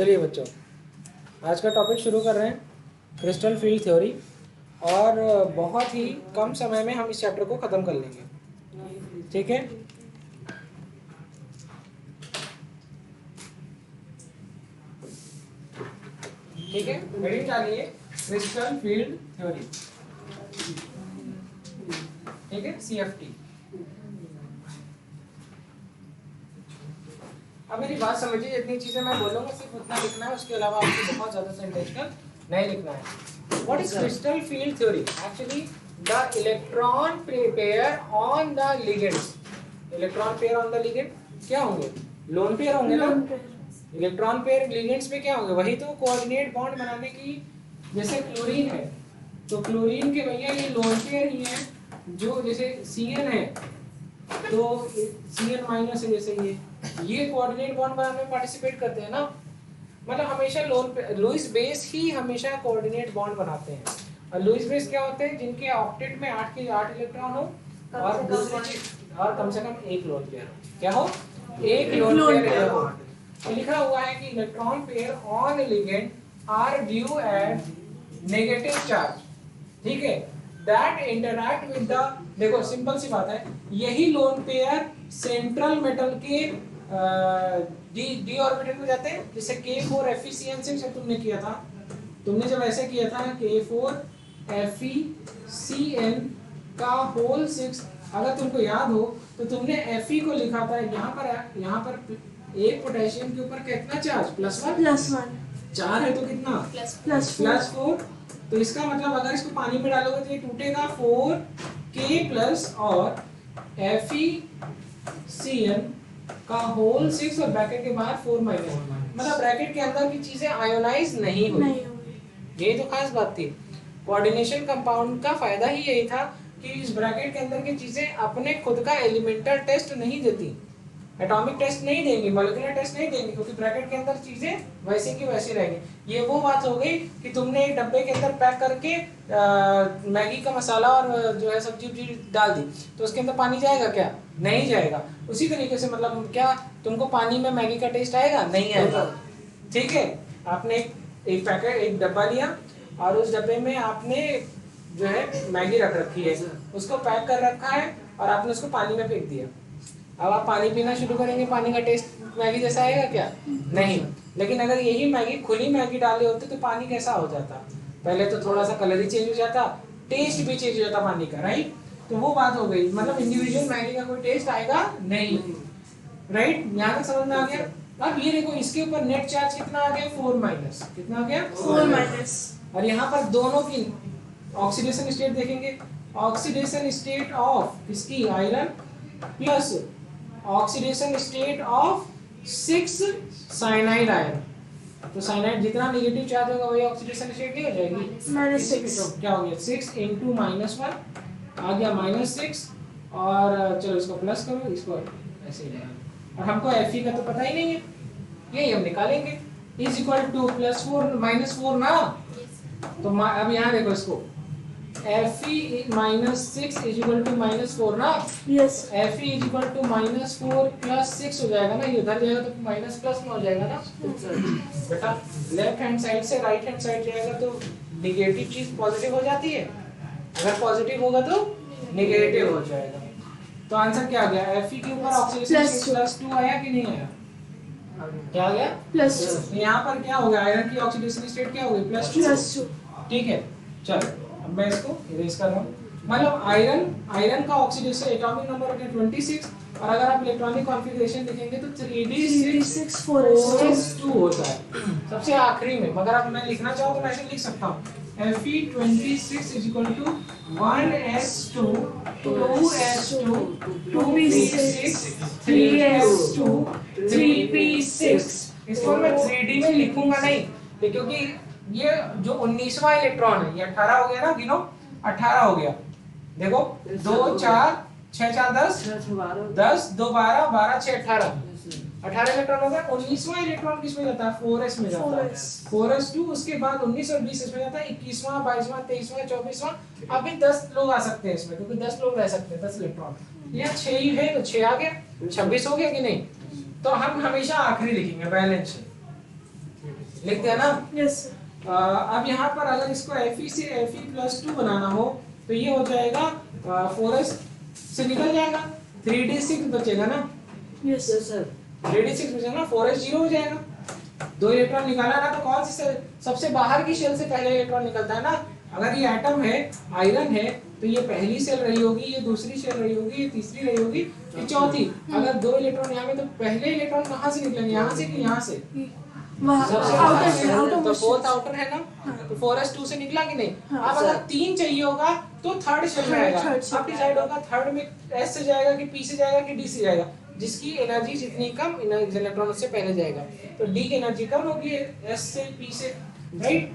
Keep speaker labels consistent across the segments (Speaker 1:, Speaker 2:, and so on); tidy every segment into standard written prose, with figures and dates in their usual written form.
Speaker 1: चलिए बच्चों, आज का टॉपिक शुरू कर रहे हैं, क्रिस्टल फील्ड थ्योरी। और बहुत ही कम समय में हम इस चैप्टर को ख़त्म कर लेंगे, ठीक है। ठीक है, हेडिंग डालिए क्रिस्टल फील्ड थ्योरी, ठीक है, CFT। अब मेरी बात समझिए, जितनी चीजें मैं बोलूंगा सिर्फ उतना लिखना है, उसके अलावा आपको बहुत ज्यादा सेंटेंशियल नहीं लिखना है। What is crystal field theory? Actually the electron pair on the ligands. Electron pair on the ligand क्या होंगे? लोन पेयर होंगे ना। इलेक्ट्रॉन पेयर लिगेंड्स पे क्या होंगे? वही तो कोऑर्डिनेट बॉन्ड बनाने की। जैसे क्लोरीन है तो क्लोरीन के भैया ये लोन पेयर ही है, जो जैसे CN है तो CN माइनस है, जैसे ये कोऑर्डिनेट बॉन्ड बनाने में पार्टिसिपेट करते हैं ना। मतलब हमेशा लुईस बेस ही हमेशा कोऑर्डिनेट बॉन्ड बनाते हैं। और लुईस बेस क्या होते हैं? जिनके ऑक्टेट में 8 के 8 इलेक्ट्रॉन हो और दूसरी चीज और कम से कम एक लोन पेयर हो। क्या हो? एक लोन पेयर हो। तो लिखा हुआ है कि electron pair on ligand are due at negative charge, ठीक है, दैट इंटरैक्ट विद द, देखो सिंपल सी बात है, यही लोन पेयर सेंट्रल मेटल के डी ऑर्बिटल में जाते हैं। जैसे K4 FeCN6 जब तुमने किया था, तुमने जब ऐसे किया था K4 FeCN का होल 6, अगर तुमको याद हो तो तुमने Fe को लिखा था यहाँ पर एक पोटेशियम के ऊपर कितना चार्ज? +1 4 है तो कितना? +4। तो इसका मतलब अगर इसको पानी में डालोगे तो ये टूटेगा 4K प्लस और FeCN का होल 6 और ब्रैकेट के बाहर 4 माइनस, मतलब ब्रैकेट के अंदर की चीजें आयोनाइज नहीं हुई। ये तो खास बात थी। कोऑर्डिनेशन कंपाउंड का फायदा ही यही था कि इस ब्रैकेट के अंदर की चीजें अपने खुद का एलिमेंटल टेस्ट नहीं देती, एटॉमिक टेस्ट नहीं देंगी, मॉलिक्यूलर टेस्ट नहीं देंगी, क्योंकि ब्रैकेट के अंदर चीजें वैसी की वैसी रहेंगी। ये वो बात हो गई कि तुमने एक डब्बे के अंदर पैक करके मैगी का मसाला और जो है सब्जी डाल दी, तो उसके अंदर पानी जाएगा क्या? नहीं जाएगा। उसी तरीके से मतलब क्या तुमको पानी में मैगी का टेस्ट आएगा? नहीं आएगा, ठीक है। आपने एक पैकेट, एक डब्बा लिया और उस डब्बे में आपने जो है मैगी रख रखी है, उसको पैक कर रखा है और आपने उसको पानी में फेंक दिया। अब आप पानी पीना शुरू करेंगे, पानी का टेस्ट मैगी जैसा आएगा क्या? नहीं। लेकिन अगर यही मैगी खुली मैगी डाले होते तो पानी कैसा हो जाता? पहले तो थोड़ा सा कलर ही चेंज हो जाता, टेस्ट भी चेंज हो जाता पानी का, राइट। तो वो बात हो गई, मतलब इंडिविजुअल मैगी का कोई टेस्ट आएगा नहीं, राइट। यहाँ तक समझ में आ गया। अब ये देखो, इसके ऊपर नेट चार्ज कितना आ गया? 4 माइनस। कितना आ गया? 4 माइनस। और यहाँ पर दोनों की ऑक्सीडेशन स्टेट देखेंगे। ऑक्सीडेशन स्टेट ऑफ इसकी iron plus oxidation state of 6 cyanide ion. तो साइनाइड जितना नेगेटिव चार्ज होगा वही ऑक्सीडेशन स्टेट नहीं हो जाएगी? -6। क्या हो गया? 6 × -1 आ गया -6। और चलो इसको प्लस करो, इसको ऐसे ही बना। और हमको Fe का तो पता ही नहीं है, यही हम निकालेंगे। इज इक्वल टू +4 -4 ना। तो अब यहाँ देखो इसको, Fe -6 इज इक्वल टू -4 ना। Yes. Fe is equal to -4 + 6 हो जाएगा ना। ये उधर जाएगा तो माइनस प्लस में हो जाएगा ना बेटा। लेफ्ट हैंड साइड से राइट हैंड साइड जाएगा तो नेगेटिव चीज पॉजिटिव हो जाती है, अगर पॉजिटिव होगा तो नेगेटिव हो जाएगा। तो आंसर क्या आ गया? Fe के ऊपर ऑक्सीडेशन स्टेट +2 आया कि नहीं आया? क्या आ गया? +2। यहाँ पर क्या हो गया? आयरन की ऑक्सीडेशन स्टेट क्या हो गई? +2, ठीक है। चलो अब मैं इसको इरेज कर रहा हूँ। मतलब आयरन का ऑक्सीडेशन एटॉमिक नंबर हो गया 26, और अगर आप इलेक्ट्रॉनिक कॉन्फ़िगरेशन लिखेंगे तो 3d6 होता है सबसे आखिरी में। मगर अब मैं लिखना चाहूँ तो मैं ऐसे लिख सकता हूँ, Fe26 is equal to 1s2 2s2 2p6 3s2 3p6। इसको मैं 3d में लिखूंगा नहीं, क्योंकि ये जो 19वां इलेक्ट्रॉन है, ये 18 हो गया ना, गिनो 18 हो गया। देखो 2 4 6 4 10 10 2 12 12 6 18 इलेक्ट्रॉन हो गया। 19वां इलेक्ट्रॉन किस में जाता है? 4s में जाता है। 4s2, उसके बाद 19 और 20 इसमें जाता है। 21वां 22वां 23वां 24वां, अभी 10 लोग आ सकते हैं इसमें, क्योंकि 10 लोग रह सकते हैं, 10 इलेक्ट्रॉन। यहाँ 6 ही है तो 6 आ गया, 26 हो गया कि नहीं। तो हम हमेशा आखिरी लिखेंगे बैलेंस। लिख दिया ना?
Speaker 2: Yes sir.
Speaker 1: अब यहाँ पर अगर इसको Fe से Fe+2 बनाना हो तो ये हो जाएगा 4s से निकल जाएगा, 3d6 बचेगा ना?
Speaker 2: Yes sir.
Speaker 1: 3d6 बचेगा ना, 4s 0 हो जाएगा। 2 इलेक्ट्रॉन निकाला ना, तो कौन सी सेल सबसे बाहर की शेल से पहले इलेक्ट्रॉन निकलता है ना? अगर ये एटम है, आयरन है, तो ये पहली सेल रही होगी, ये दूसरी सेल रही होगी, ये तीसरी रही होगी, ये चौथी। अगर 2 इलेक्ट्रॉन यहाँ में, तो पहले इलेक्ट्रॉन कहाँ से निकलेंगे? यहाँ से कि यहाँ से? तो फोर्थ आउटर है ना, तो 4s2 से निकला कि नहीं? अब अगर 3 चाहिए होगा तो थर्ड शेल में आएगा। अब डिसाइड होगा थर्ड में s से जाएगा कि p से जाएगा कि d से जाएगा, जिसकी एनर्जी जितनी कम इलेक्ट्रॉन उससे पहले जाएगा, तो d की एनर्जी कम होगी s से p से, राइट?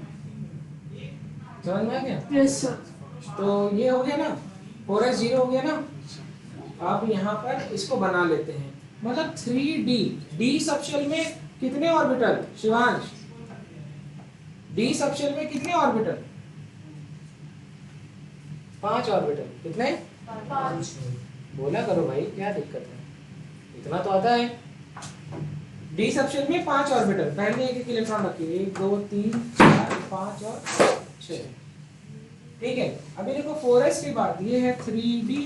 Speaker 1: समझ में आ गया?
Speaker 2: Yes sir.
Speaker 1: तो ये हो गया ना, 4s 0 हो गया ना। अब यहाँ पर इसको बना लेते हैं, मतलब 3d, d सबशेल में कितने ऑर्बिटल शिवांश? d सबशेल में कितने ऑर्बिटल? 5 ऑर्बिटल। कितने?
Speaker 2: 5।
Speaker 1: बोला करो भाई, क्या दिक्कत है? इतना तो आता है। d सबशेल में 5 ऑर्बिटल, पहले एक इलेक्ट्रॉन रखिए, 1 2 3 4 5 और 6। ठीक है, अभी देखो 4s के बाद ये है 3d,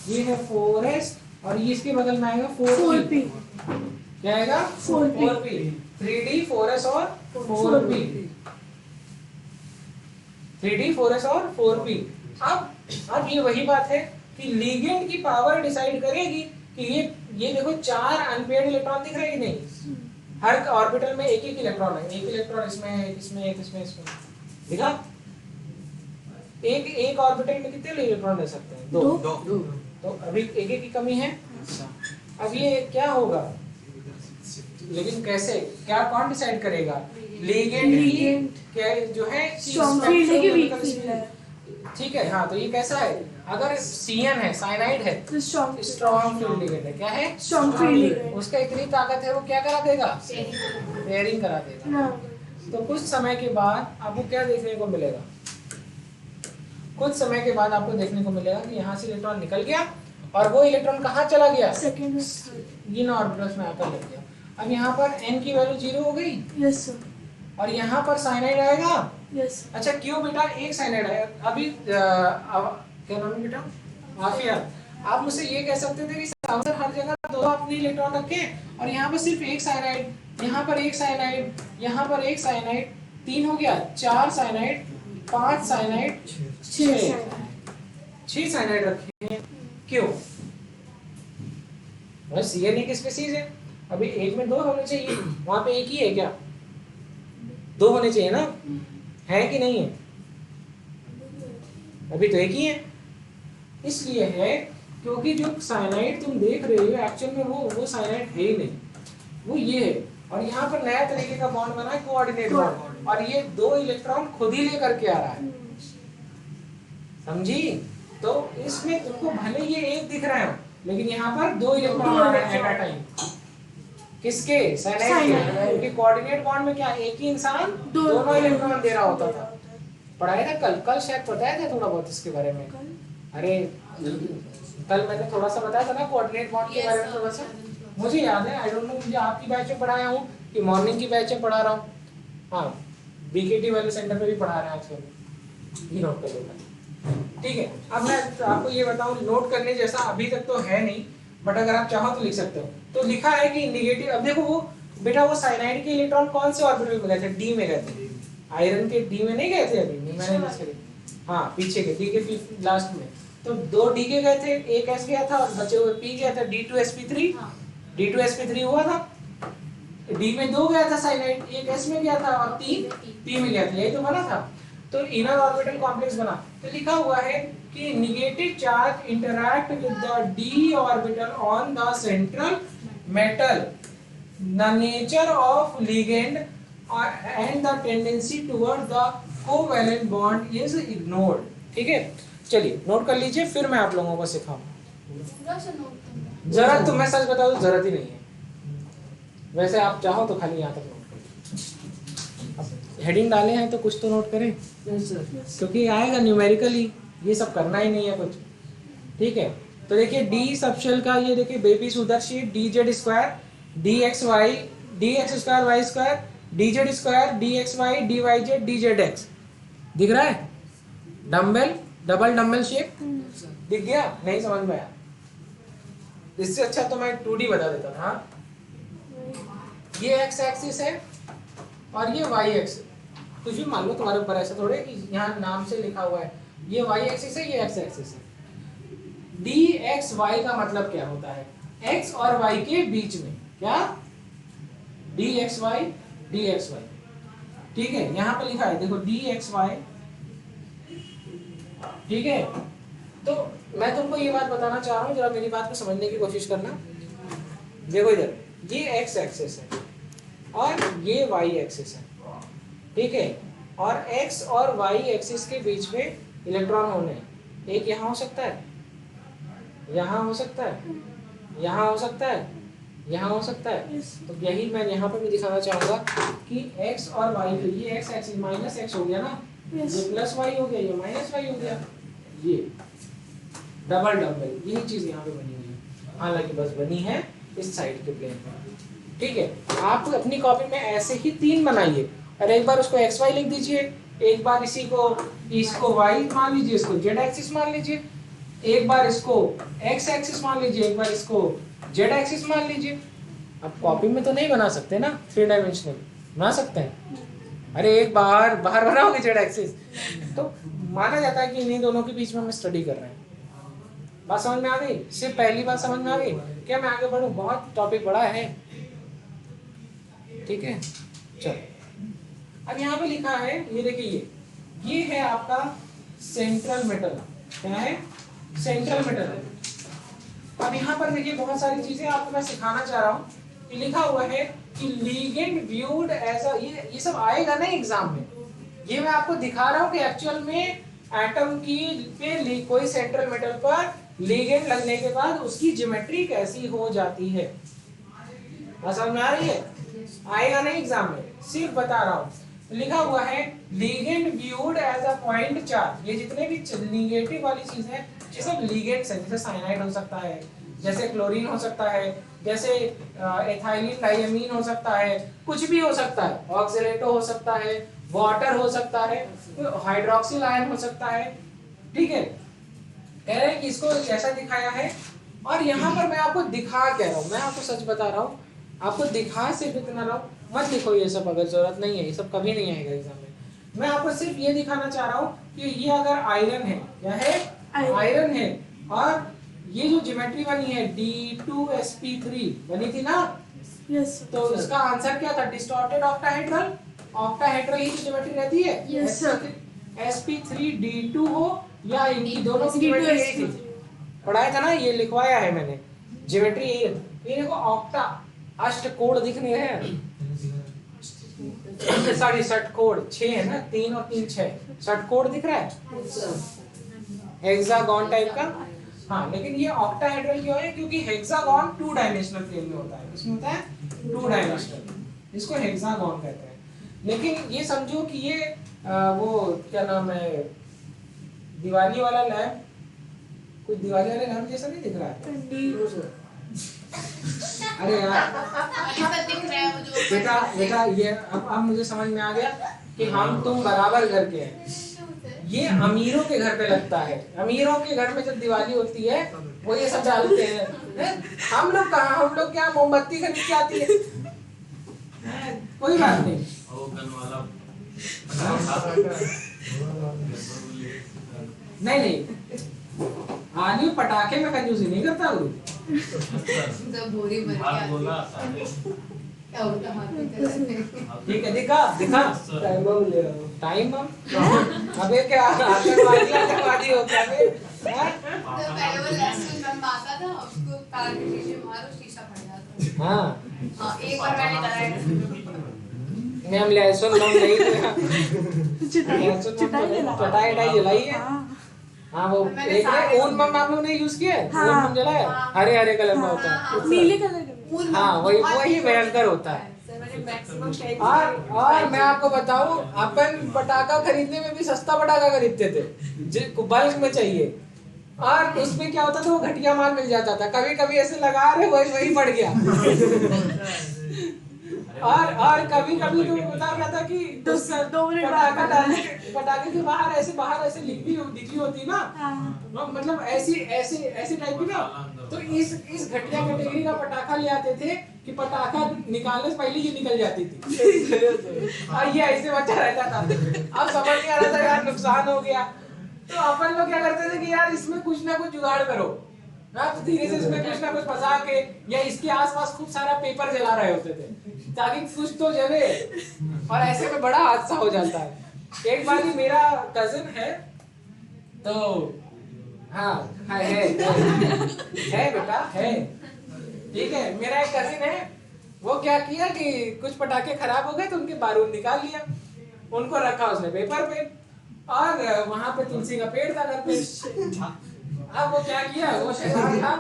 Speaker 1: ये है 4s, और ये इसके बगल में आएगा 4p। क्या आएगा? 4p। 3d 4s और 4p, 3d 4s और 4p। अब ये वही बात है कि लिगेंड की पावर डिसाइड करेगी कि ये देखो 4 अनपेयर्ड इलेक्ट्रॉन दिख रहे हैं कि नहीं? हर ऑर्बिटल में एक इलेक्ट्रॉन है, एक इलेक्ट्रॉन इसमें है, एक इसमें, एक इसमें, इसमें दिखा? एक ऑर्बिटल में कितने इलेक्ट्रॉन ले सकते हैं? 2। तो अभी एक की कमी है। अब ये क्या होगा? लेकिन कैसे, क्या कौन डिसाइड करेगा? लिगेंड क्या जो है,
Speaker 2: स्ट्रॉन्ग फील्ड है कि वीक फील्ड है?
Speaker 1: ठीक है, हाँ, तो ये कैसा है? अगर CN है, साइनाइड है,
Speaker 2: तो
Speaker 1: स्ट्रॉन्ग फील्ड लिगेंड है। क्या है?
Speaker 2: Strong field ligand.
Speaker 1: उसका इतनी ताकत है, वो क्या करा देगा? पेयरिंग करा देगा। तो कुछ समय के बाद आपको क्या देखने को मिलेगा? कुछ समय के बाद आपको देखने को मिलेगा कि यहाँ से इलेक्ट्रॉन निकल गया और वो इलेक्ट्रॉन कहाँ चला गया?
Speaker 2: सेकंड और थर्ड
Speaker 1: इन ऑर्बिटल्स में आकर लग गया। अब यहाँ पर n की वैल्यू 0 हो गई।
Speaker 2: Yes sir.
Speaker 1: और यहाँ पर साइनाइड आएगा।
Speaker 2: यस।
Speaker 1: अच्छा क्यों बेटा? एक साइनाइड आया। अभी क्या नाम है बेटा? आफिया। आप मुझसे ये कह सकते थे कि साउंडर हर जगह 2 अपने इलेक्ट्रॉन रखे और यहाँ पर सिर्फ एक साइनाइड, यहाँ पर एक साइनाइड, यहाँ पर एक साइनाइड, 3 हो गया, 4 साइनाइड, 5 साइनाइड, 6 साइनाइड रखे हैं। क्यों? बस ये नहीं कि स्पीसीज है। अभी एक में 2 होने चाहिए, वहां पे एक ही है क्या? 2 होने चाहिए ना? है कि नहीं है? अभी तो एक ही है। इसलिए है क्योंकि जो साइनाइड तुम देख रहे हो एक्चुअल में वो साइनाइड है ही नहीं, वो ये है। और यहाँ पर नया तरीके का बॉन्ड बना है, कोऑर्डिनेट बॉन्ड, और ये 2 इलेक्ट्रॉन खुद ही लेकर के आ रहा है। समझी? तो इसमें तुमको भले ये एक दिख रहा है लेकिन यहाँ पर 2 इलेक्ट्रॉन आ रहे हैं एट अ टाइम। किसके? साइनाइड के। क्योंकि कोऑर्डिनेट बॉन्ड में क्या एक ही इंसान दोनों इलेक्ट्रॉन दे रहा होता था। पढ़ाया था कल शायद बताया था थोड़ा बहुत इसके बारे में। अरे कल मैंने थोड़ा सा बताया था ना कोऑर्डिनेट बॉन्ड के बारे में थोड़ा सा। मुझे याद है, आई डोंट नो, मुझे आपकी बैच में पढ़ाया हूँ कि मॉर्निंग की बैच में पढ़ा रहा हूँ। हाँ, बीकेटी वाले सेंटर पे भी पढ़ा रहे हैं आजकल, ये नोट कर लेना। ठीक है, अब मैं आपको ये बताऊँ, नोट करने जैसा अभी तक तो है नहीं, बट अगर आप चाहो तो लिख सकते हो। तो लिखा है कि नेगेटिव, अब देखो वो बेटा वो साइनाइड के इलेक्ट्रॉन कौन से ऑर्बिटल में गए थे? डी में गए थे। आयरन के डी में नहीं गए थे अभी, मैंने मिस करी। हाँ, पीछे के डी के लास्ट में। तो 2 डी के गए थे, एक एस गया था और बचे हुए पी गया था, D2sp3। D2sp3 हुआ था। डी में 2 गया था साइनाइड, एक एस में गया था और 3 पी में गया था। यही तो बना था। तो इनर ऑर्बिटल कॉम्प्लेक्स बना। तो लिखा हुआ है कि negative charge interact with the D orbital on the central metal, the nature of ligand and the tendency toward the covalent bond is ignored. ठीक है, चलिए नोट कर लीजिए, फिर मैं आप लोगों को सिखाऊंगा। जरूरत तो मैं सच बताऊं तो जरूरत ही नहीं है। वैसे आप चाहो तो खाली यहाँ तक नोट करें। हेडिंग डाले हैं तो कुछ तो नोट करें, क्योंकि आएगा न्यूमेरिकली, ये सब करना ही नहीं है कुछ। ठीक है, तो देखिए डी सबशेल का ये देखिए बेबी सुदर शीट, D Z square, D X square Y square, dz square dxy dyz dzx दिख रहा है? डम्बल, डबल डम्बल शेप दिख गया? नहीं समझ में आया? इससे अच्छा तो मैं 2D बता देता था। हाँ, ये x एक्सिस है और ये y एक्सिस, कुछ भी मान लो तुम्हारे ऊपर, ऐसा थोड़े कि यहाँ नाम से लिखा हुआ है। ये y एक्सिस है, ये x एक्सिस है। dxy का मतलब क्या होता है? x और y के बीच में क्या? dxy dxy, ठीक है? यहाँ पे लिखा है देखो dxy, ठीक है? तो मैं तुमको ये बात बताना चाह रहा हूँ, जरा मेरी बात को समझने की कोशिश करना। देखो इधर, ये x एक्सिस है और ये y एक्सिस है, ठीक है? और x और y एक्सिस के बीच में इलेक्ट्रॉन होने, एक यहाँ हो सकता है, यहाँ हो सकता है, यहाँ हो सकता है, यहाँ हो सकता है। तो यही मैं यहाँ पे भी दिखाना चाहूँगा कि x और y के, ये x एक्सिस माइनस x हो गया ना, ये प्लस y हो गया, ये माइनस y हो गया, ये डबल डबल, यही चीज यहाँ पे बनी हुई है। हालांकि बस बनी है इस साइड के प्लेन में, ठीक है? आप अपनी कॉपी में ऐसे ही 3 बनाइए और एक बार उसको xy लिख दीजिए, एक बार इसको y मान लीजिए, इसको z एक्सिस मान लीजिए, एक बार इसको x एक्सिस मान लीजिए, एक बार इसको z एक्सिस मान लीजिए। अब कॉपी में तो नहीं बना सकते ना 3 डायमेंशनल, बना सकते हैं? अरे एक बार बाहर बनाओगे z एक्सिस, तो माना जाता है कि इन्हीं दोनों के बीच में हम स्टडी कर रहे हैं। बात समझ में आ गई? सिर्फ पहली बात समझ में आ गई क्या? मैं आगे बढ़ूं? बहुत टॉपिक बड़ा है, ठीक है? चलो, अब यहाँ पे लिखा है, ये देखिए, ये है आपका सेंट्रल मेटल। क्या है? Central metal. अब यहाँ पर देखिए बहुत सारी चीजें आपको मैं सिखाना चाह रहा हूँ कि लिखा हुआ है कि लिगेंड व्यूड एज अ, ये सब आएगा ना एग्जाम में, ये मैं आपको दिखा रहा हूँ कि एक्चुअल में एटम की पे कोई सेंट्रल मेटल पर लिगेंड लगने के बाद उसकी ज्योमेट्री कैसी हो जाती है। समझ में आ रही है? आएगा नहीं एग्जाम में, सिर्फ बता रहा हूँ। लिखा हुआ है ligand viewed as a point charge. ये जितने भी निगेटिव वाली चीज है ये सब लिगेंड्स हैं। जैसे साइनाइड हो सकता है, जैसे क्लोरीन हो सकता है, जैसे एथाइलिन डाइअमीन हो सकता है, कुछ भी हो सकता है, ऑक्सीडेटो हो सकता है, वाटर हो सकता है, हाइड्रोक्सिल आयन हो सकता है, ठीक है? कह रहे हैं कि इसको ऐसा दिखाया है। और यहाँ पर मैं आपको दिखा कह रहा हूँ, मैं आपको सच बता रहा हूँ, आपको दिखा सिर्फ इतना रहा हूँ, मत लिखो ये सब, अगर जरूरत नहीं है, ये सब कभी नहीं आएगा एग्जाम में। मैं आपको सिर्फ ये दिखाना चाह रहा हूँ कि ये अगर आयरन है, क्या है? आयरन है, और ये जो ज्योमेट्री बनी है D2sp3 बनी थी ना,
Speaker 2: यस,
Speaker 1: तो इसका आंसर क्या था? Distorted octahedral. ऑक्टाहेड्रल ही ज्योमेट्री रहती है।
Speaker 2: Yes sir.
Speaker 1: sp3d2 हो या इनकी दोनों की ज्योमेट्री यही थी, पढ़ाया था ना, ये लिखवाया है मैंने, ज्योमेट्री यही है। ये देखो ऑक्टा, अष्टकोण दिख रहे हैं, सॉरी षटकोण, 6 है ना, 3 और 3 6, षटकोण दिख रहा है, हेक्सागोन टाइप का। हाँ, लेकिन ये ऑक्टाहेड्रल क्यों है? क्योंकि हेक्सागोन 2 डायमेंशनल प्लेन में होता है। इसमें होता है 2 डायमेंशनल, इसको हेक्सागोन कहते हैं। लेकिन ये समझो कि ये वो क्या नाम है, दिवाली वाला लैम्प, कुछ दिवाली वाले लैम्प जैसा नहीं दिख रहा है? अरे यार बेटा बेटा, ये अब मुझे समझ में आ गया कि हम तुम बराबर घर के हैं। ये अमीरों के घर पे लगता है, अमीरों के घर में जब दिवाली होती है वो ये सब डालते हैं। हम लोग कहाँ, हम लोग क्या मोमबत्ती खरीद के आती है? कोई बात नहीं। नहीं नहीं, आदमी पटाखे में कंजूसी नहीं करता गुरु। ठीक है, दिखा दिखा टाइम। अबे क्या आतंकवादी हो क्या? हाँ, मैम लहसुन नहीं चटाई जलाई है। हाँ, वो एक ऊन मम आप लोग ने यूज किया है? ऊन मम जलाया, हरे हरे कलर में होता है,
Speaker 2: नीले कलर का।
Speaker 1: हाँ, वही भयंकर होता है। और मैं आपको बताऊं, अपन पटाखा खरीदने में भी सस्ता पटाखा खरीदते थे, जिसको बल्क में चाहिए, और उसमें क्या होता था, वो घटिया माल मिल जाता था। कभी कभी ऐसे लगा रहे वही पड़ गया। और कभी कभी तो होता क्या था कि
Speaker 2: 2 मिनट बाद
Speaker 1: पटाखे के बाहर ऐसे दिखी होती ना, मतलब ऐसी टाइप की ना, तो इस घटिया कैटेगरी का पटाखा ले आते थे कि पटाखा निकालने से पहले ये निकल जाती थी और ये ऐसे बचा रहता था। अब समझ नहीं आ रहा था यार, नुकसान हो गया, तो अपन लोग क्या करते थे कि यार इसमें कुछ ना कुछ जुगाड़ करो ना, तो धीरे से इसमें कुछ ना कुछ फंसा के या इसके आसपास खूब सारा पेपर जला रहे होते थे ताकि कुछ तो जले, और ऐसे में बड़ा हादसा हो जाता है। एक बार ही मेरा कजिन है, तो हाँ है बेटा है, ठीक है, मेरा एक कजिन है, वो क्या किया कि कुछ पटाखे खराब हो गए तो उनके बारूद निकाल लिया, उनको रखा उसने पेपर पे, और वहां पे तुलसी का पेड़ था घर पे। अब वो क्या किया, वो शैतान था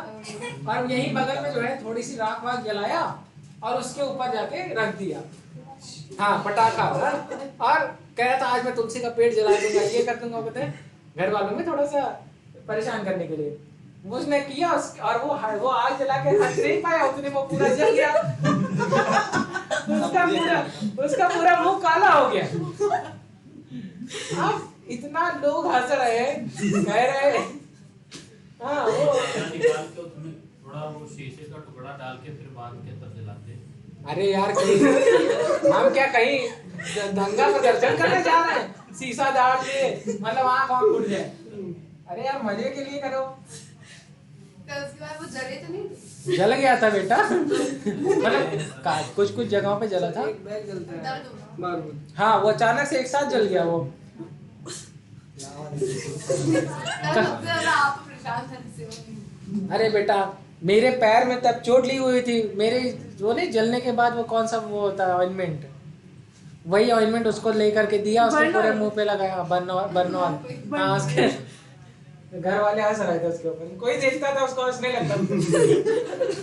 Speaker 1: और यहीं बगल में जो है थोड़ी सी राख वाख जलाया और उसके ऊपर जाके रख दिया, हाँ पटाखा, और कह रहा था आज मैं तुलसी का पेड़ जला दूंगा, ये कर दूंगा, पता है घर वालों में थोड़ा सा परेशान करने के लिए उसने किया, और वो आग जला के हंस नहीं पाया, उसने वो पूरा जल गया उसका पूरा मुंह काला हो गया। अब इतना लोग हंस रहे हैं, कह रहे हैं हाँ वो
Speaker 3: निकाल के उसमें थोड़ा वो शीशे का टुकड़ा डाल के फिर बांध के तब जलाते।
Speaker 1: अरे यार कहीं हम क्या कहीं दंगा प्रदर्शन करने जा रहे हैं, शीशा डाल के मतलब आँख फूट जाए, अरे यार मजे के लिए करो।
Speaker 4: उसके बाद वो जले तो नहीं?
Speaker 1: जल गया था बेटा मतलब कुछ जगहों पे जला था,
Speaker 4: दर्द होगा।
Speaker 1: हाँ वो अचानक से एक साथ जल गया वो।
Speaker 4: आप परेशान थे।
Speaker 1: अरे बेटा मेरे पैर में तब चोट ली हुई थी, मेरे वो नहीं जलने के बाद वो कौन सा वो होता है ऑइंटमेंट, वही ऑइंटमेंट उसको लेकर के दिया, उसके पूरे मुंह पे लगाया, बर्नॉल, हाँ उसके घर वाले हंस रहे थे उसके ऊपर, कोई देखता था उसको हंसने लगता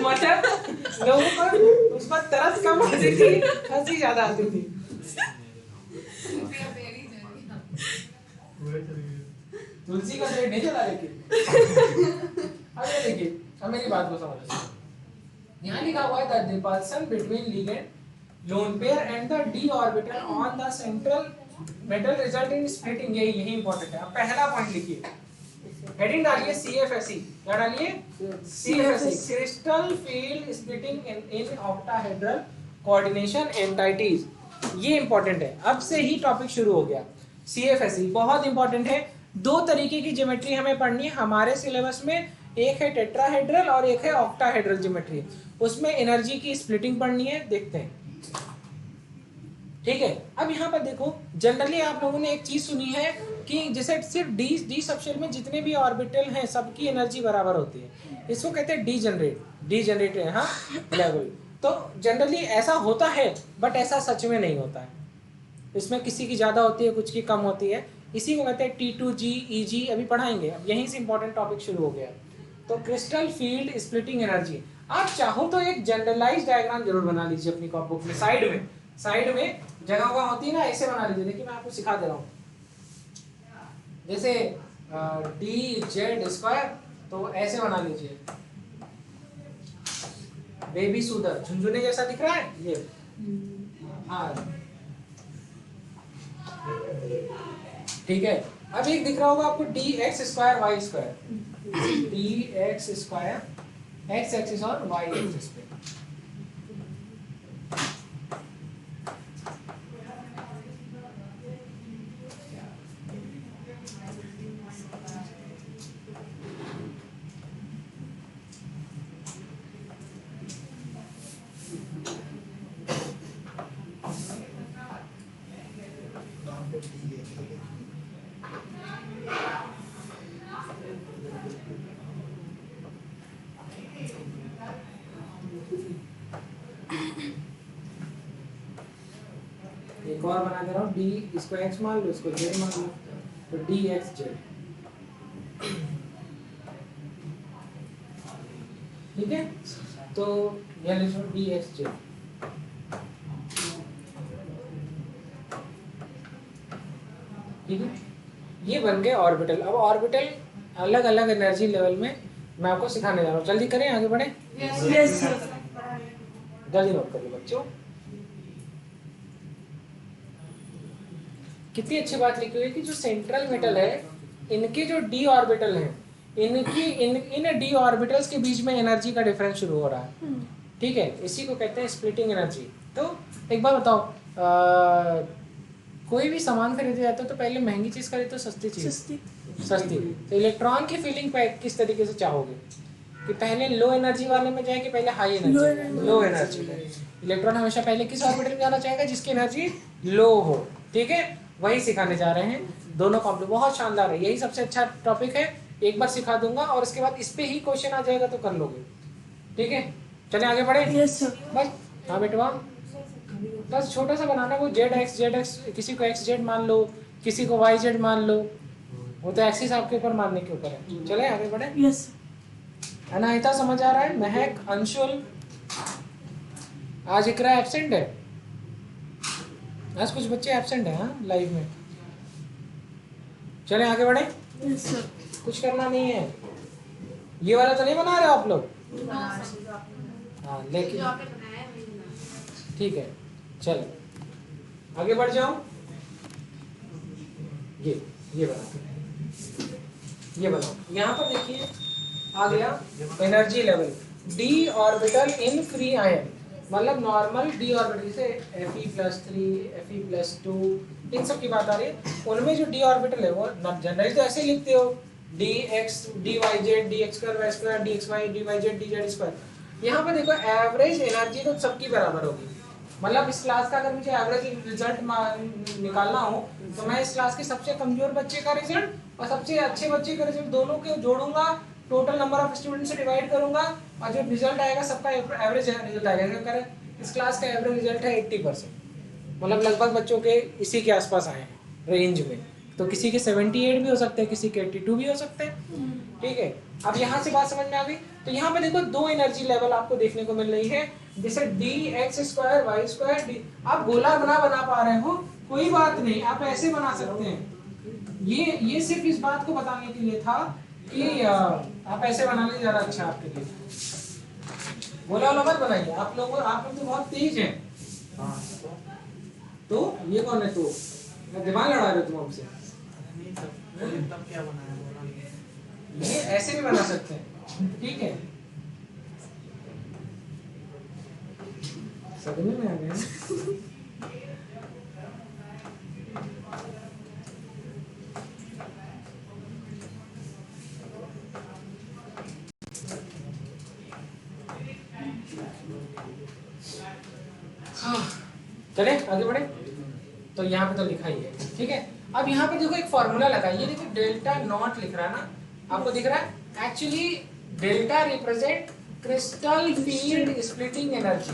Speaker 1: मतलब लोगों को उस पर तरस कम आती थी, हंसी ज्यादा आती थी। तुलसी का पेड़ नहीं जला, लेकिन अब ये देखिए, अब मेरी बात को समझो, यहाँ लिखा हुआ है the repulsion between ligand lone pair and the D orbital on the central metal result in splitting, यही इंपॉर्टेंट है। अब पहला पॉइंट लिखिए, हेडिंग डालिए CFSE, क्या डालिए CFSE, crystal field splitting in octahedral coordination entities, ये इंपॉर्टेंट है। अब से ही टॉपिक शुरू हो गया। CFSE बहुत इंपॉर्टेंट है, दो तरीके की ज्योमेट्री हमें पढ़नी है हमारे सिलेबस में, एक है टेट्राहेड्रल और एक है ऑक्टाहेड्रल ज्योमेट्री, उसमें एनर्जी की स्प्लिटिंग पढ़नी है, देखते हैं, ठीक है। अब यहाँ पर देखो, जनरली आप लोगों ने एक चीज सुनी है कि जैसे सिर्फ डी सबशेल में जितने भी ऑर्बिटल हैं सबकी एनर्जी बराबर होती है, इसको कहते हैं डीजनरेट है, हाँ लेवल। तो जनरली ऐसा होता है, बट ऐसा सच में नहीं होता है, इसमें किसी की ज्यादा होती है, कुछ की कम होती है, इसी को कहते हैं T2G EG, अभी पढ़ाएंगे। अब यहीं से इंपॉर्टेंट टॉपिक शुरू हो गया। तो क्रिस्टल फील्ड स्प्लिटिंग एनर्जी, आप चाहो तो एक जनरलाइज डायग्राम जरूर बना लीजिए अपनी कॉपी बुक में, साइड में जगह वहाँ होती है ना, ऐसे बना लीजिए। देखिए मैं आपको सिखा दे रहा हूँ, जैसे DZ², तो ऐसे बना लीजिए, बेबी सुदर झुनझुने जैसा दिख रहा है ये, हाँ ठीक है। अब एक दिख रहा होगा आपको DX²Y², DX² X एक्सिस और Y एक्सिस पे, एक और बना दे रहा हूँ, D इसको X मान लो, इसको Z मान लो, तो DXZ, ठीक है। तो यह लिखो DXZ, ठीक है। ये बन गए ऑर्बिटल। अब ऑर्बिटल अलग अलग एनर्जी लेवल में मैं आपको सिखाने जा रहा हूँ, जल्दी करें, आगे बढ़े,
Speaker 2: यस सर।
Speaker 1: जल्दी नोट करिए बच्चों। कितनी अच्छी बात लिखी हुई है कि जो सेंट्रल मेटल है इनके जो डी ऑर्बिटल है इन डी ऑर्बिटल्स के बीच में एनर्जी का डिफरेंस शुरू हो रहा है। ठीक है, इसी को कहते हैं स्प्लिटिंग एनर्जी। तो एक बार बताओ, कोई भी सामान खरीदे जाता है तो पहले महंगी चीज खरीदते हो सस्ती चीज? सस्ती। तो इलेक्ट्रॉन की फीलिंग किस तरीके से चाहोगे कि पहले लो एनर्जी वाले में जाए कि पहले हाई एनर्जी? लो एनर्जी में। इलेक्ट्रॉन हमेशा पहले किस ऑर्बिटल में जाना चाहेगा? जिसकी एनर्जी लो हो। ठीक है, वही सिखाने जा रहे हैं। दोनों कॉम्प्लीट बहुत शानदार है, यही सबसे अच्छा टॉपिक है। एक बार सिखा दूंगा और इसके बाद इस पे ही क्वेश्चन आ जाएगा तो कर लोगे। ठीक है, चले आगे बढ़े।
Speaker 2: Yes sir.
Speaker 1: बस हाँ बेटवा, बस छोटा सा बनाना। वो जेड एक्स, किसी को एक्स जेड मान लो, किसी को वाई जेड मान लो, वो तो एक्सिस आपके ऊपर मानने के ऊपर है। चले आगे बढ़े।
Speaker 2: यस।
Speaker 1: अनाहिता समझ आ रहा है? महक, अंशुल, आज इकरा एब्सेंट है। आज कुछ बच्चे एब्सेंट है हाँ लाइव में। चले आगे बढ़े।
Speaker 2: Yes sir.
Speaker 1: कुछ करना नहीं है। ये वाला तो नहीं बना रहे हो आप लोग? हाँ लेकिन ठीक है, चल आगे बढ़ जाओ। ये बनाओ। यहाँ पर देखिए आ गया energy level D orbital in free ion, मतलब नॉर्मल डी ऑर्बिटल से Fe+3 Fe+2 इन सब की बात आ रही है। उनमें जो डी ऑर्बिटल है वो जनरली तो ऐसे लिखते हो dx dyz dx2 y2 dxy dyz dz2। यहाँ पर देखो एवरेज एनर्जी तो सबकी बराबर होगी। मतलब इस क्लास का अगर मुझे एवरेज रिजल्ट निकालना हो तो मैं इस क्लास के सबसे कमजोर बच्चे का रिजल्ट और सबसे अच्छे बच्चे का रिजल्ट दोनों के जोड़ूंगा, टोटल नंबर ऑफ स्टूडेंट से डिवाइड करूंगा और जो रिजल्ट आएगा सबका एवरेज रिजल्ट आएगा। क्या करें, इस क्लास का एवरेज रिजल्ट है 80%, मतलब लगभग बच्चों के इसी के आसपास आए हैं रेंज में। तो किसी के 78 भी हो सकते हैं, किसी के 82 भी हो सकते हैं। ठीक है, अब यहाँ से बात समझ में आ गई। तो यहाँ पे देखो दो एनर्जी लेवल आपको देखने को मिल रही है, जैसे dx2 y2 आप गोला बना पा रहे हो कोई बात नहीं, आप ऐसे बना सकते हैं। ये सिर्फ इस बात को बताने के लिए था कि आप ऐसे बनाने ज्यादा अच्छा आपके लिए। गोला वाला मत बनाइए, आप लोग तो बहुत तेज हैं। तो ये कौन है? तो दिमाग लड़ा रहे हो तुम हमसे?
Speaker 3: तब क्या बनाया?
Speaker 1: ये ऐसे भी बना सकते हैं। ठीक है, समझ में आ गया? हाँ चले आगे बढ़े। तो यहाँ पे तो लिखा ही है। ठीक है, अब यहाँ पे देखो एक फॉर्मूला लगा, ये देखो डेल्टा नॉट लिख रहा है ना, आपको दिख रहा है? Actually delta represent crystal field splitting energy.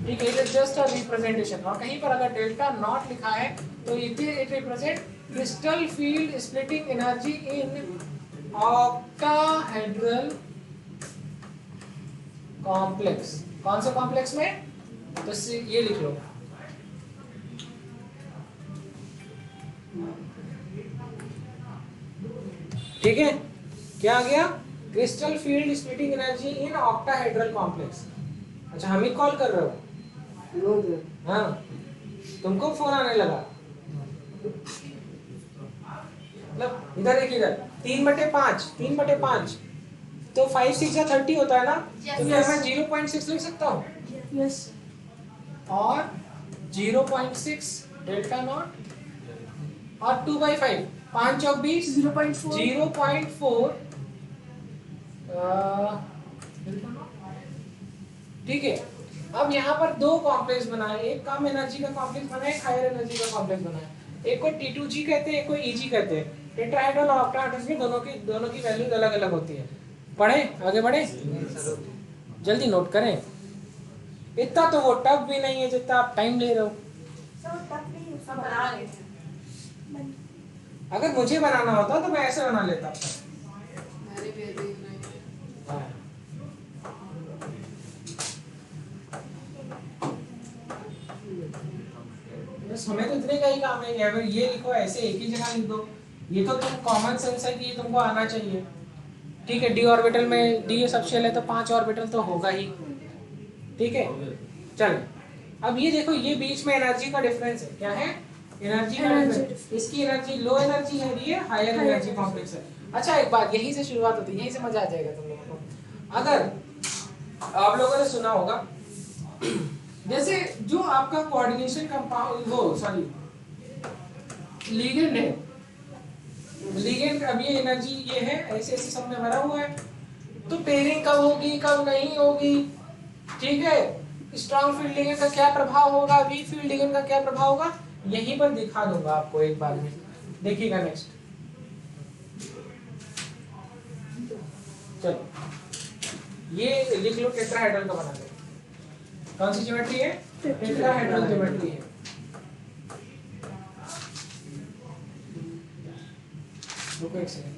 Speaker 1: ठीक है, it is just a representation. और कहीं पर अगर डेल्टा नॉट लिखा है तो it represent crystal field splitting energy in octahedral complex. कौन से कॉम्प्लेक्स में? तो ये लिख लो, ठीक है। क्या आ गया? Crystal field splitting energy in octahedral complex. अच्छा हम ही कॉल कर रहे हो? हाँ, तुमको फोन आने लगा। मतलब इधर देखिए, इधर 3/5 तो 5 6 30 होता है ना। तो क्या मैं 0.6 लिख सकता हूँ?
Speaker 2: यस।
Speaker 1: और 0.6 डेल्टा नॉट और 2/5 5 चौक 20 0.4 ठीक है। अब यहाँ पर दो कॉम्प्लेक्स बनाए, एक कम एनर्जी का कॉम्प्लेक्स बनाए, एक हायर एनर्जी का कॉम्प्लेक्स बनाए। एक को T2G कहते हैं, एक को EG कहते हैं। टेट्राहेड्रल और ऑक्टाहेड्रल में दोनों की वैल्यूज अलग अलग होती है। पढ़े आगे बढ़े, जल्दी नोट करें। इतना तो वो टफ भी नहीं है जितना आप टाइम ले रहे हो। अगर मुझे बनाना होता तो मैं ऐसे बना लेता। बस हमें तो इतने का ही काम है। अगर ये लिखो ऐसे एक ही जगह लिख दो, ये तो तुम कॉमन सेंस है कि ये तुमको आना चाहिए। ठीक है, डी ऑर्बिटल में डी सब शेल है तो 5 ऑर्बिटल तो होगा ही। ठीक है, चल अब ये देखो, ये बीच में एनर्जी का डिफरेंस है। क्या है? एनर्जी का
Speaker 2: Energy
Speaker 1: डिफरेंस, इसकी एनर्जी लो एनर्जी है, ये हायर एनर्जी कॉम्प्लेक्स है। अच्छा एक बात, यहीं से शुरुआत होती है, यहीं से मजा आ जाएगा तुम लोगों को। अगर आप लोगों ने सुना होगा जैसे जो आपका कोऑर्डिनेशन कंपाउंड वो सॉरी लिगेंड है, लिगेंड अब ये एनर्जी ये है ऐसे ऐसे सब में भरा हुआ है, तो पेयरिंग कब होगी कब नहीं होगी, ठीक है, स्ट्रॉन्ग फील्ड लिगेंड का क्या प्रभाव होगा, वीक फील्ड लिगेंड का क्या प्रभाव होगा, यहीं पर दिखा दूंगा आपको एक बार में, देखिएगा नेक्स्ट। चलो ये लिख लो, टेट्राहेड्रल का बना ले। कौन सी ज्योमेट्री है? टेट्राहेड्रल ज्योमेट्री है। रुको एक सेकंड,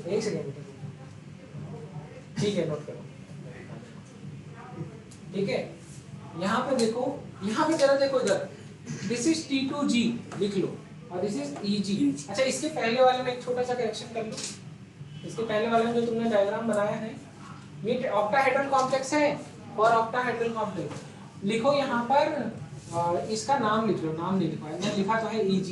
Speaker 1: एक सेकंड बेटा, ठीक है नोट करो, ठीक है। यहाँ पे देखो, यहाँ पे जरा देखो इधर, दिस इज T2G लिख लो और दिस इज EG। अच्छा इसके पहले वाले में एक छोटा सा करेक्शन कर लो, इसके पहले वाले में जो तुमने डायग्राम बनाया है ये ऑक्टाहेड्रल कॉम्प्लेक्स है, और ऑक्टाहेड्रल कॉम्प्लेक्स लिखो यहाँ पर इसका नाम लिख लो, नाम नहीं लिखा है, मैं लिखा तो है EG,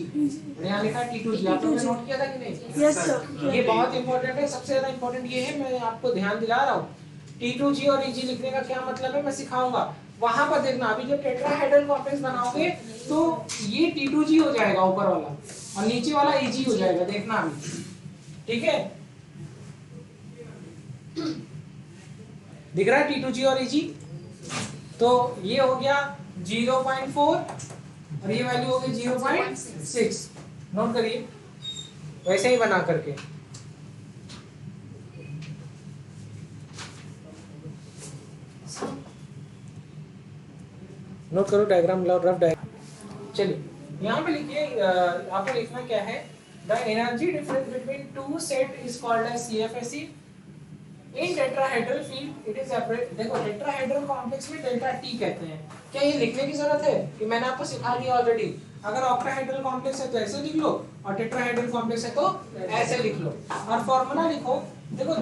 Speaker 1: यहाँ लिखा है T2G, आप लोगों ने नोट किया था कि नहीं?
Speaker 2: Yes sir.
Speaker 1: ये बहुत इंपॉर्टेंट है, सबसे ज्यादा इंपॉर्टेंट ये है, मैं आपको ध्यान दिला रहा हूँ। T2G और EG लिखने का क्या मतलब है मैं सिखाऊंगा, वहां पर देखना। अभी जब टेट्राहेड्रल कॉम्प्लेक्स बनाओगे तो ये T2G हो जाएगा ऊपर वाला, और नीचे वाला EG हो जाएगा, देखना अभी, ठीक है। दिख रहा है T2G और EG? तो ये हो गया 0.4 और ये वैल्यू हो गई 0.6, नोट करिए वैसे ही बना करके। नोट करो डायग्राम, रफ डायग्राम। चलिए यहाँ पे लिखिए, आपको लिखना क्या है, the energy difference between two set is called as CFSE। In tetrahedral field it is separate. देखो टेट्राहेड्रल कॉम्प्लेक्स में डेल्टा T कहते हैं, क्या ये लिखने की जरूरत है कि मैंने आपको सिखा दिया ऑलरेडी। अगर ऑक्टाहेड्रल कॉम्प्लेक्स है तो ऐसे लिख लो, और टेट्राहेड्रल कॉम्प्लेक्स है तो ऐसे लिख लो, और फॉर्मूला लिखो। देखो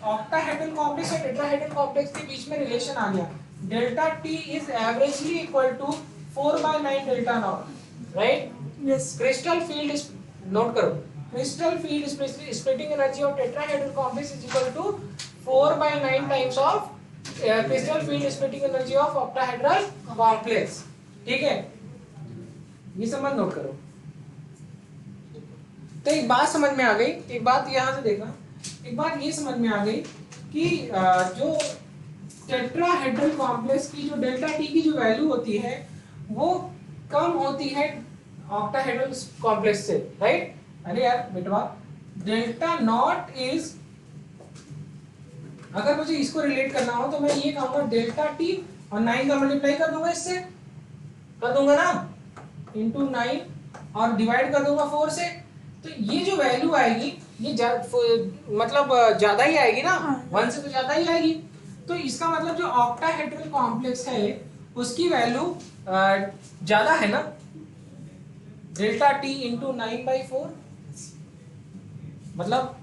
Speaker 1: ऑक्टाहेड्रल कॉम्प्लेक्स और टेट्राहेड्रल कॉम्प्लेक्स के बीच में रिलेशन आ गया, delta T is averagely equal to 4/9 delta naught, right?
Speaker 2: Yes.
Speaker 1: Crystal field is, note करो, crystal field splitting energy of tetrahedral complex is equal to 4/9 times of crystal field splitting energy of octahedral complex, ठीक है। ये समझ note करो। तो एक बात समझ में आ गई, एक बात यहाँ से देखना, एक बात ये समझ में आ गई कि जो टेट्राहेड्रल कॉम्प्लेक्स की जो डेल्टा T की जो वैल्यू होती है वो कम होती है ऑक्टाहेड्रल कॉम्प्लेक्स से, राइट? अरे यार बेटवा, डेल्टा नॉट इज, अगर मुझे इसको रिलेट करना हो तो मैं ये कहूंगा डेल्टा T और 9 का मल्टीप्लाई कर दूंगा, इससे कर दूंगा ना, इंटू 9 और डिवाइड कर दूंगा 4 से, तो ये जो वैल्यू आएगी ये मतलब ज्यादा ही आएगी ना, 1 से तो ज्यादा ही आएगी। तो इसका मतलब जो ऑक्टाहेड्रल कॉम्प्लेक्स है उसकी वैल्यू ज्यादा है ना, डेल्टा T इंटू 9/4, मतलब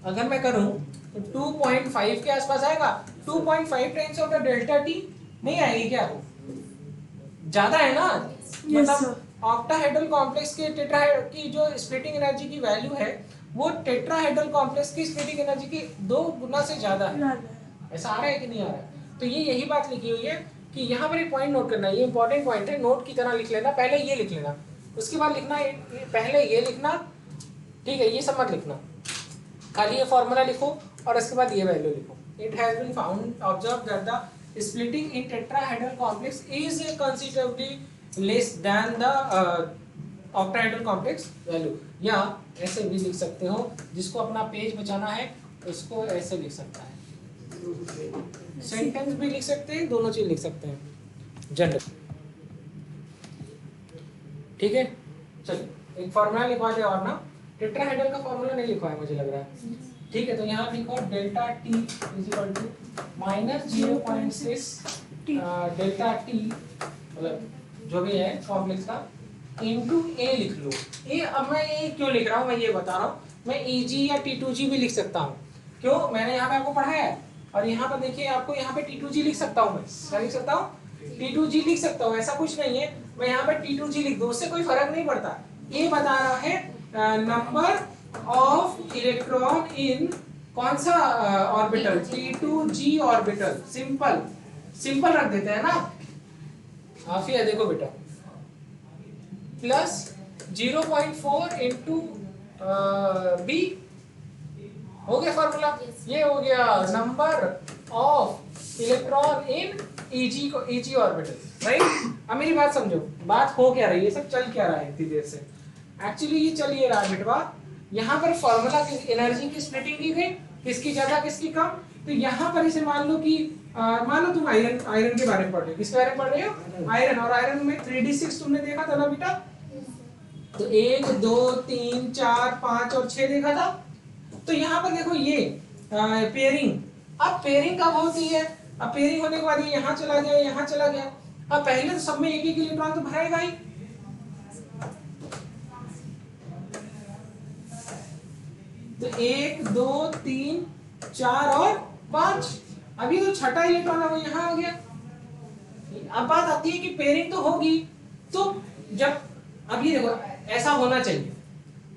Speaker 1: अगर मैं करूं तो 2.5 के आसपास आएगा, 2.5 times of the delta T नहीं आएगी क्या? ज्यादा है ना, मतलब ऑक्टाहेड्रल कॉम्प्लेक्स के टेट्राहेड्रल की जो स्प्लिटिंग एनर्जी की वैल्यू है वो टेट्राहेड्रल कॉम्प्लेक्स की स्प्लिटिंग एनर्जी की 2 गुना से ज्यादा है। ऐसा आ रहा है कि नहीं आ रहा है? तो ये यही बात लिखी हुई है कि यहाँ पर एक पॉइंट नोट करना है, ये इंपॉर्टेंट पॉइंट है, नोट की तरह लिख लेना, पहले ये लिख लेना, उसके बाद लिखना पहले ये लिखना, ठीक है, ये सब मत लिखना, खाली ये फॉर्मूला लिखो और उसके बाद ये वैल्यू लिखो। It has been found observe that the splitting in tetrahedral complex is considerably less than the octahedral complex value, या ऐसे भी लिख सकते हो, जिसको अपना पेज बचाना है उसको ऐसे लिख सकता है, सेंटेंस भी लिख सकते हैं, दोनों चीज लिख सकते हैं जनरल, ठीक है। चलिए एक फॉर्मूला लिखवा दे, और ना टेट्राहेड्रल का फॉर्मूला नहीं लिखवा है मुझे लग रहा है, ठीक है। तो यहाँ लिखो delta T is equal to -0.6 delta T, मतलब जो भी है कॉम्प्लेक्स का, इनटू A लिख लो। ए, अब मैं ये क्यों लिख रहा हूँ मैं ये बता रहा हूँ, मैं EG या T2G भी लिख सकता हूँ, क्यों? मैंने यहाँ पे आपको पढ़ाया है, और यहाँ पर देखिए आपको यहाँ पे T2G लिख सकता हूँ मैं, क्या लिख सकता हूँ? T2G लिख सकता हूँ, ऐसा कुछ नहीं है। मैं यहाँ पर T2G लिख दूँ, उससे कोई फर्क नहीं पड़ता। ये बता रहा है नंबर ऑफ इलेक्ट्रॉन इन कौन सा orbital, T2G orbital. Simple simple रख देते हैं ना। आफिया देखो बेटा, प्लस 0.4 इंटू बी हो गया फॉर्मूला। ये हो गया number of electron in Eg orbital, right. अब मेरी बात समझो, बात हो क्या रही है, सब चल क्या रहा है इतनी देर से। एक्चुअली ये चल ये रहा है बेटवा, यहाँ पर फॉर्मूला की एनर्जी की स्प्लिटिंग की गई, किसकी ज्यादा किसकी कम। तो यहाँ पर इसे मान लो कि मान लो तुम आयरन के बारे में पढ़ रहे हो। किसके बारे में पढ़ रहे हो? आयरन। और आयरन में 3d6 तुमने देखा था ना बेटा, तो 1 2 3 4 5 और 6 देखा था। तो यहाँ पर देखो ये पेयरिंग। अब पेयरिंग कब होती है? अब पेयरिंग होने के बाद ये यहाँ चला गया, यहाँ चला गया। अब पहले तो सब में एक एक इलेक्ट्रॉन तो भरेगा ही। तो 1 2 3 4 और 5। अभी तो छठा इलेक्ट्रॉन है वो यहाँ आ गया। अब बात आती है कि पेयरिंग तो होगी, तो जब अब ये देखो ऐसा होना चाहिए।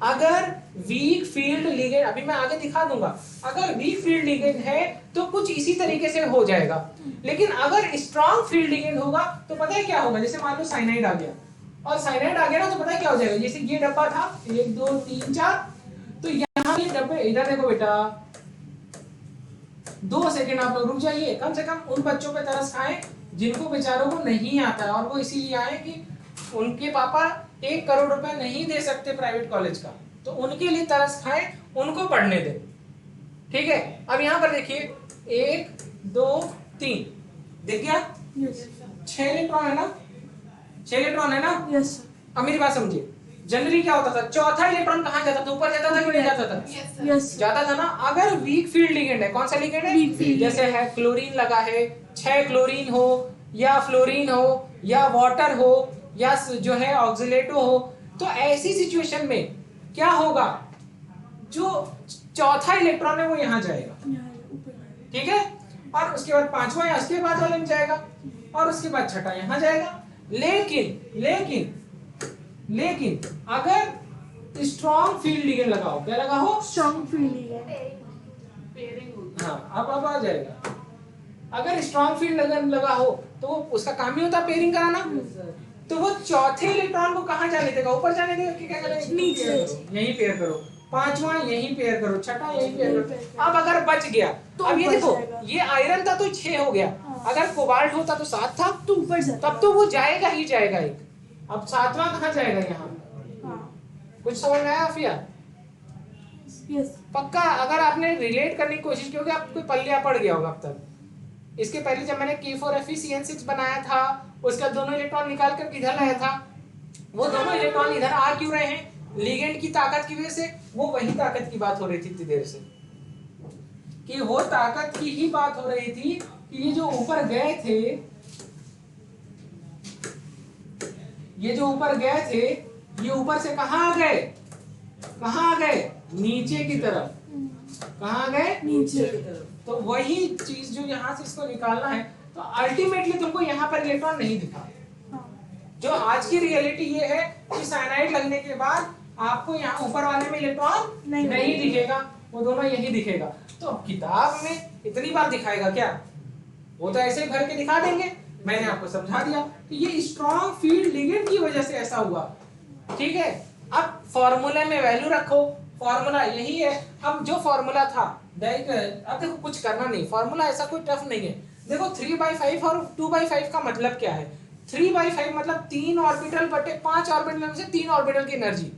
Speaker 1: अगर वीक फील्ड लिगेंड, अभी मैं आगे दिखा दूंगा, अगर वीक फील्ड लिगेंड है तो कुछ इसी तरीके से हो जाएगा। लेकिन अगर स्ट्रॉन्ग फील्ड लिगेंड होगा तो पता है क्या होगा? जैसे मान लो साइनाइड आ गया, और साइनाइड आ गया ना, तो पता है क्या हो जाएगा? जैसे ये डब्बा था 1 2 3 4, तो यहाँ ये डब्बे, इधर देखो बेटा, 2 सेकंड आप लोग रुक जाइए। कम से कम उन बच्चों पे तरस खाएं जिनको बेचारों को नहीं आता है, और वो इसीलिए आए कि उनके पापा 1 करोड़ रुपए नहीं दे सकते प्राइवेट कॉलेज का, तो उनके लिए तरस खाएं, उनको पढ़ने दे। ठीक है। अब यहाँ पर देखिए 1 2 3 दिख गया? 6 इलेक्ट्रॉन है ना, 6 इलेक्ट्रॉन है ना।
Speaker 2: यस
Speaker 1: अब मेरी बात समझिए, जनरली क्या होता था? चौथा इलेक्ट्रॉन कहाँ जाता था? ऊपर जाता था कि नहीं जाता था?
Speaker 2: यस
Speaker 1: जाता था ना। अगर वीक फील्ड लिगेंड है, कौन सा लिगेंड है?
Speaker 2: Weak field.
Speaker 1: जैसे है क्लोरीन लगा है, 6 क्लोरीन हो या फ्लोरीन हो या वाटर हो या जो है ऑक्सीलेटो हो, तो ऐसी सिचुएशन में क्या होगा? जो चौथा इलेक्ट्रॉन है वो यहाँ जाएगा, ठीक है, और उसके बाद पांचवा या उसके बाद वाले में जाएगा, और उसके बाद छठा यहाँ जाएगा। लेकिन लेकिन लेकिन अगर स्ट्रॉन्ग फील्ड लिगेंड लगाओ, क्या लगाओ?
Speaker 2: स्ट्रॉन्ग फील्ड है।
Speaker 1: हाँ अब आ जाएगा। अगर स्ट्रॉन्ग फील्ड लगा हो तो वो उसका काम ही होता है पेयरिंग कराना। तो वो चौथे इलेक्ट्रॉन को कहाँ जाने देगा? ऊपर जाने देगा कि क्या करेगा?
Speaker 2: नीचे।
Speaker 1: यहीं पेयर करो, पांचवा यहीं पेयर करो, छठा यहीं पेयर करो। अब अगर बच गया
Speaker 2: तो
Speaker 1: अब ये
Speaker 2: ऊपर
Speaker 1: देखो,
Speaker 2: जाएगा।
Speaker 1: ये आयरन था तो 6 हो गया।
Speaker 2: हाँ।
Speaker 1: अगर कोबाल्ट होता तो 7 था,
Speaker 2: तो ऊपर जाता
Speaker 1: तब तो वो जाएगा ही जाएगा एक। अब 7वां कहाँ जाएगा? यहाँ।
Speaker 2: हाँ
Speaker 1: कुछ समझ में आया फिर?
Speaker 2: यस
Speaker 1: पक्का अगर आपने रिलेट करने की कोशिश की होगी, आपको पल्लिया पड़ गया होगा अब तक। इसके पहले जब मैंने K4FeCN6 बनाया था, उसका दोनों इलेक्ट्रॉन निकाल कर किधर लाया था? वो दोनों इलेक्ट्रॉन इधर आ क्यों रहे हैं? लिगेंड की ताकत की वजह से। वो वही ताकत की बात हो रही थी इतनी देर से, कि वो ताकत की ही बात हो रही थी कि ये जो ऊपर गए थे, ये जो ऊपर गए थे, ये ऊपर से कहाँ आ गए? कहाँ आ गए? नीचे की तरफ। कहाँ गए?
Speaker 2: नीचे।
Speaker 1: तो वही चीज जो यहाँ से इसको निकालना है, तो अल्टीमेटली तुमको यहाँ पर इलेक्ट्रॉन नहीं दिखा। जो आज की रियलिटी ये है कि साइनाइड लगने के बाद आपको यहाँ ऊपर वाले में इलेक्ट्रॉन नहीं दिखेगा, वो दोनों यही दिखेगा। तो किताब में इतनी बार दिखाएगा क्या? वो तो ऐसे ही भर के दिखा देंगे। मैंने आपको समझा दिया कि ये स्ट्रॉन्ग फील्ड लिगेंड की वजह से ऐसा हुआ, ठीक है। अब फॉर्मूले में वैल्यू रखो, फॉर्मूला यही है। अब जो फॉर्मूला था, अब देखो कुछ करना नहीं, फॉर्मूला ऐसा कोई टफ नहीं है। देखो 3/5 और 2/5 का मतलब क्या है? 3/5 मतलब 3 ऑर्बिटल बटे 5 ऑर्बिटल में से 3 ऑर्बिटल की एनर्जी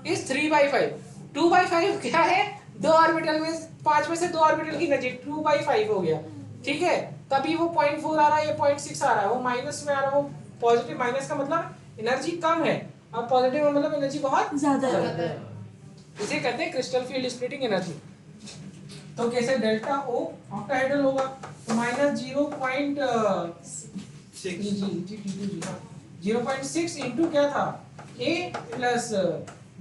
Speaker 1: इस 3/5। 2/5 क्या है? 2 ऑर्बिटल में 5 में से 2 ऑर्बिटल की एनर्जी 2/5 हो गया, ठीक है। तभी वो 0.4 आ रहा है, ये 0.6 आ रहा है, वो माइनस में आ रहा है। वो पॉजिटिव, माइनस का मतलब एनर्जी कम है, और पॉजिटिव में मतलब एनर्जी बहुत
Speaker 2: ज्यादा है।
Speaker 1: इसे कहते हैं क्रिस्टल फील्ड स्प्लिटिंग एनर्जी। तो कैसे? डेल्टा O ऑक्टाहेड्रल होगा, तो माइनस 0.6 इंटू क्या था? A plus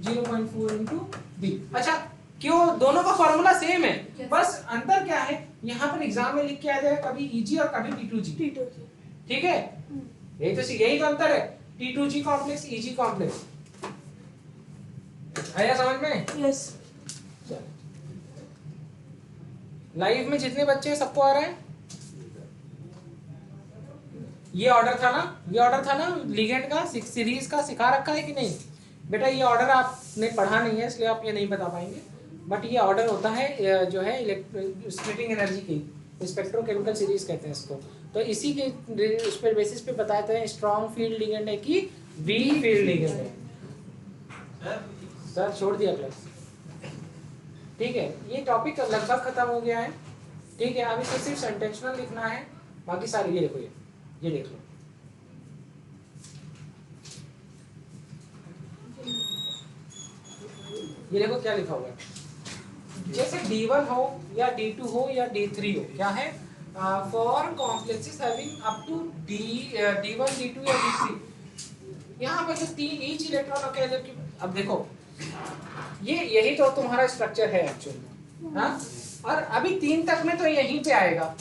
Speaker 1: 0.4 into B। अच्छा, क्यों? दोनों का फॉर्मूला सेम है, बस अंतर क्या है? यहाँ पर एग्जाम में लिख के आ जाएगा कभी Eg और कभी T2G, ठीक है। यही तो अंतर है, T2G कॉम्प्लेक्स, EG कॉम्प्लेक्स। आया समझ में?
Speaker 2: यस।
Speaker 1: लाइव में जितने बच्चे हैं सबको आ रहा है? ये ऑर्डर था ना लिगेंड का सीरीज का, सिखा रखा है कि नहीं बेटा? ये ऑर्डर आपने पढ़ा नहीं है इसलिए आप ये नहीं बता पाएंगे, बट ये ऑर्डर होता है जो है स्प्लिटिंग एनर्जी की, स्पेक्ट्रोकेमिकल सीरीज कहते हैं इसको। तो इसी के उस पर बेसिस पे बताते हैं स्ट्रॉन्ग फील्ड लिगेंड है कि वीक फील्ड लिगेंड है। सर छोड़ दिया क्लास, ठीक है। ये टॉपिक लगभग खत्म हो गया है, ठीक है। अभी सिर्फ सेंटेंशनल लिखना है, बाकी सारी ये देखो, ये देख लो। ये देखो क्या लिखा हुआ है, जैसे D1 हो या D2 हो या D3 हो, क्या है? For complexes having up to D1 D2 या D3, यहाँ पर जो तीन ईच इलेक्ट्रॉन के अंदर, अब देखो यही तो तुम्हारा स्ट्रक्चर है एक्चुअली, हाँ। और अभी 3 तक में तो यहीं पे आएगा।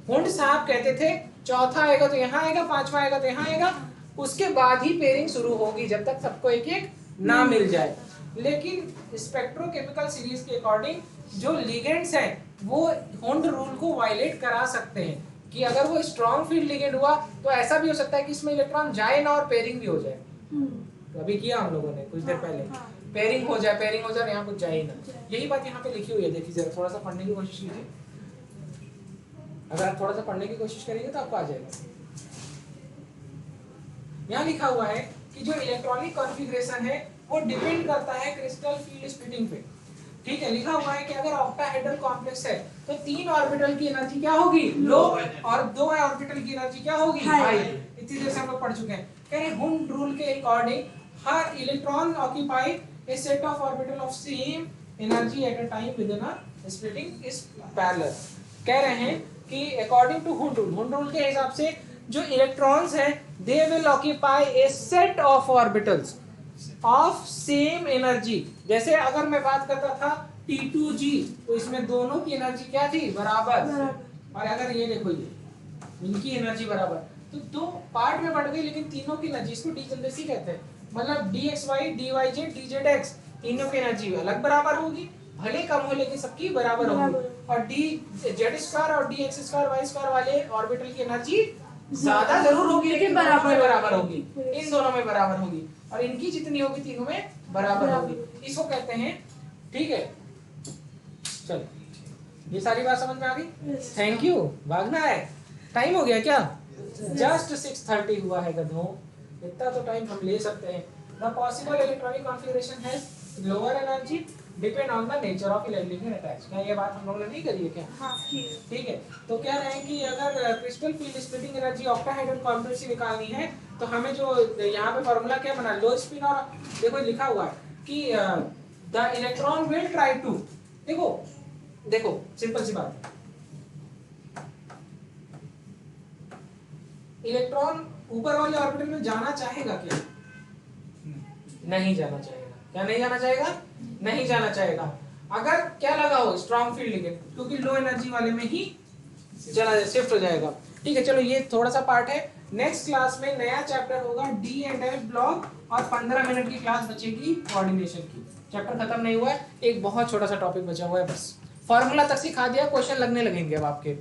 Speaker 1: हुंड साहब कहते थे चौथा आएगा तो यहाँ आएगा, पांचवा आएगा तो यहाँ आएगा, उसके बाद ही पेयरिंग शुरू होगी जब तक सबको एक एक ना मिल जाए। लेकिन स्पेक्ट्रोकेमिकल सीरीज के अकॉर्डिंग जो लिगेंड्स हैं वो हुंड रूल को वायलेट करा सकते हैं कि अगर वो स्ट्रॉन्ग फील्ड लिगेंड हुआ तो ऐसा भी हो सकता है कि इसमें इलेक्ट्रॉन जाए ना और पेयरिंग भी हो जाए। तो अभी किया हम लोगों ने कुछ देर पहले, पेयरिंग हो जाए और यहाँ कुछ जाए ना। यही बात यहाँ पे लिखी हुई है, देखिए जरा थोड़ा सा पढ़ने की कोशिश कीजिए। अगर आप थोड़ा सा पढ़ने की कोशिश करेंगे तो आपको आ जाएगा। यहाँ लिखा हुआ है कि जो इलेक्ट्रॉनिक कॉन्फ़िगरेशन है वो डिपेंड करता है क्रिस्टल फील्ड स्प्लिटिंग पे, ठीक है। लिखा हुआ है कि अगर ऑक्टाहेड्रल कॉम्प्लेक्स है तो 3 ऑर्बिटल की एनर्जी क्या होगी? लो, और 2 ऑर्बिटल की एनर्जी क्या होगी? हाई। इतनी देर से हम लोग पढ़ चुके हैं। कह रहे हुंड रूल के according her electron occupy a set of orbital of same energy at a time within a splitting is parallel। कह रहे हैं कि according to Hund rule के हिसाब से जो इलेक्ट्रॉन्स हैं they will occupy a set of orbitals of same energy। जैसे अगर मैं बात करता था T2G तो इसमें दोनों की एनर्जी क्या थी? बराबर। और अगर ये देखो, ये इनकी एनर्जी बराबर, तो 2 पार्ट में बढ़ गई लेकिन तीनों की एनर्जी, इसको डीजनरेसी कहते हैं। मतलब dxy dyz dzx तीनों की एनर्जी अलग बराबर होगी, भले कम हो लेकिन सबकी बराबर होगी। और dz² और dx² y² वाले ऑर्बिटल की एनर्जी ज्यादा जरूर होगी लेकिन बराबर होगी, इन दोनों में बराबर होगी। और इनकी जितनी होगी तीनों में बराबर होगी, इसको कहते हैं, ठीक है। चलो ये सारी बात समझ में आ गई? Thank you. भागना है, टाइम हो गया क्या? जस्ट 6:30 हुआ है गधों, इतना तो टाइम हम ले सकते हैं। The possible electronic configuration has lower energy depend on the nature of electrical attach। क्या ये बात हम लोगों ने नहीं करी है क्या?
Speaker 2: हाँ,
Speaker 1: ठीक है। तो कह रहे हैं कि अगर crystal field splitting energy octahedral complex से निकालनी है तो हमें जो यहाँ पे फॉर्मूला क्या बना, लो स्पिन, और देखो लिखा हुआ है कि the electron will try to, देखो सिंपल सी बात, इलेक्ट्रॉन ऊपर वाले ऑर्बिटल में जाना चाहेगा क्या? नहीं जाना चाहेगा। क्या नहीं जाना चाहेगा? नहीं जाना चाहेगा। अगर क्या लगा हो? स्ट्रॉन्ग फील्ड लिगेंड, क्योंकि लो एनर्जी वाले में ही चला शिफ्ट हो जाएगा। ठीक है, चलो ये थोड़ा सा पार्ट है। नेक्स्ट क्लास में नया चैप्टर होगा D&F ब्लॉक, और 15 मिनट की क्लास बचेगी कोऑर्डिनेशन की। चैप्टर खत्म नहीं हुआ है, एक बहुत छोटा सा टॉपिक बचा हुआ है बस। फॉर्मूला तक सिखा दिया, क्वेश्चन लगने लगेंगे अब आपके।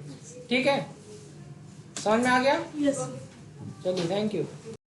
Speaker 1: ठीक है, समझ में आ गया?
Speaker 2: यस।
Speaker 1: चलिए, थैंक यू।